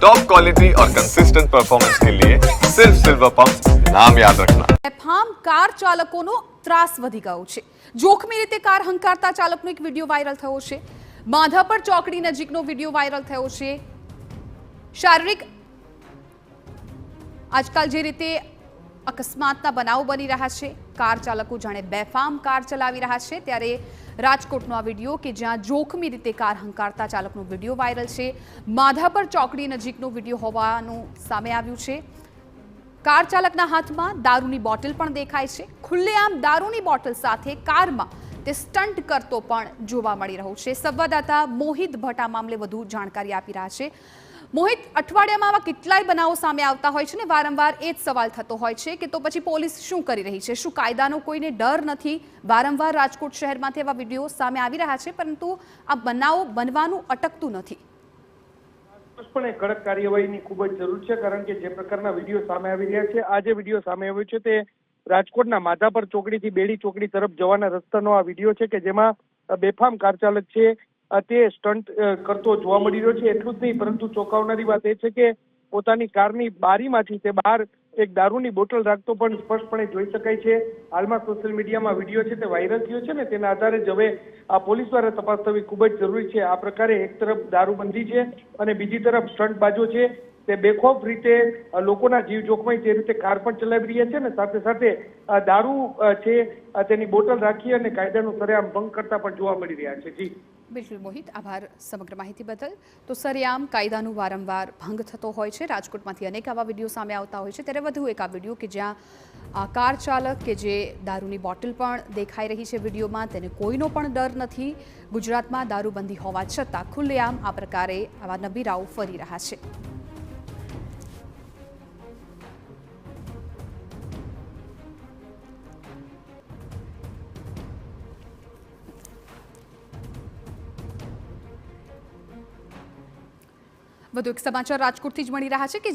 Top quality और consistent performance के लिए सिर्फ सिल्वर पंप नाम याद रखना। બેફામ કાર ચાલકોનો ત્રાસ વધી ગયો છે। જોખમી રીતે કાર હંકારતા ચાલકનો એક વિડીયો વાયરલ થયો છે। માધાપર ચોકડી નજીકનો વિડીયો વાયરલ થયો છે। શારીરિક આજકાલ જે રીતે અકસ્માતના બનાવો બની રહ્યા છે, કાર ચાલકો જાણે બેફામ કાર ચલાવી રહ્યા છે, ત્યારે રાજકોટનો આ વિડીયો કે જ્યાં જોખમી રીતે કાર હંકારતા ચાલકનો વિડીયો વાયરલ છે। માધાપર ચોકડી નજીકનો વિડીયો હોવાનું સામે આવ્યું છે। કાર ચાલકના હાથમાં દારૂની બોટલ પણ દેખાય છે। ખુલ્લેઆમ દારૂની બોટલ સાથે કારમાં તે સ્ટન્ટ કરતો પણ જોવા મળી રહ્યો છે। સંવાદદાતા મોહિત ભટ્ટ આ મામલે વધુ જાણકારી આપી રહ્યા છે। મોહિત, અઠવાડિયામાં આવા કેટલાય બનાવો સામે આવતા હોય છે ને વારંવાર એ જ સવાલ થતો હોય છે કે તો પછી પોલીસ શું કરી રહી છે? શું કાયદાનો કોઈને ડર નથી? વારંવાર રાજકોટ શહેરમાંથી આવા વિડીયો સામે આવી રહ્યા છે, પરંતુ આ બનાવો બનવાનું અટકતું નથી। પણ કડક કાર્યવાહીની ખૂબ જ જરૂર છે, કારણ કે જે પ્રકારના વિડીયો સામે આવી રહ્યા છે, આ જે વિડીયો સામે આવ્યો છે તે રાજકોટના માધાપર ચોકડીથી બેડી ચોકડી તરફ જવાના રસ્તાનો આ વિડીયો છે કે જેમાં બેફામ કાર ચાલક છે તે સ્ટન્ટ કરતો જોવા મળી રહ્યો છે। એટલું જ નહીં, પરંતુ ચોંકાવનારી વાત એ છે કે પોતાની કારની બારીમાંથી તે બહાર એક દારૂની બોટલ રાખતો પણ સ્પષ્ટપણે જોઈ શકાય છે। હાલમાં સોશિયલ મીડિયામાં વિડીયો છે તે વાયરલ થયો છે ને તેના આધારે જ હવે આ પોલીસ દ્વારા તપાસ થવી ખૂબ જ જરૂરી છે। આ પ્રકારે એક તરફ દારૂબંધી છે અને બીજી તરફ સ્ટન્ટબાજો છે તે બેખોફ રીતે લોકોના જીવ જોખમાય તે રીતે કાર પણ ચલાવી રહ્યા છે ને સાથે સાથે દારૂ છે તેની બોટલ રાખી અને કાયદાનો સરેઆમ ભંગ કરતા પણ જોવા મળી રહ્યા છે। જી બિલકુલ મોહિત, આભાર સમગ્ર માહિતી બદલ। તો સરેઆમ કાયદાનું વારંવાર ભંગ થતો હોય છે। રાજકોટમાંથી અનેક આવા વિડીયો સામે આવતા હોય છે, ત્યારે વધુ એક આ વિડીયો કે જ્યાં કાર ચાલક કે જે દારૂની બોટલ પણ દેખાઈ રહી છે વિડીયોમાં, તેને કોઈનો પણ ડર નથી। ગુજરાતમાં દારૂબંધી હોવા છતાં ખુલ્લેઆમ આ પ્રકારે આવા નબીરાઓ ફરી રહ્યા છે। વધુ એક સમાચાર રાજકોટથી જ મળી રહ્યા છે કે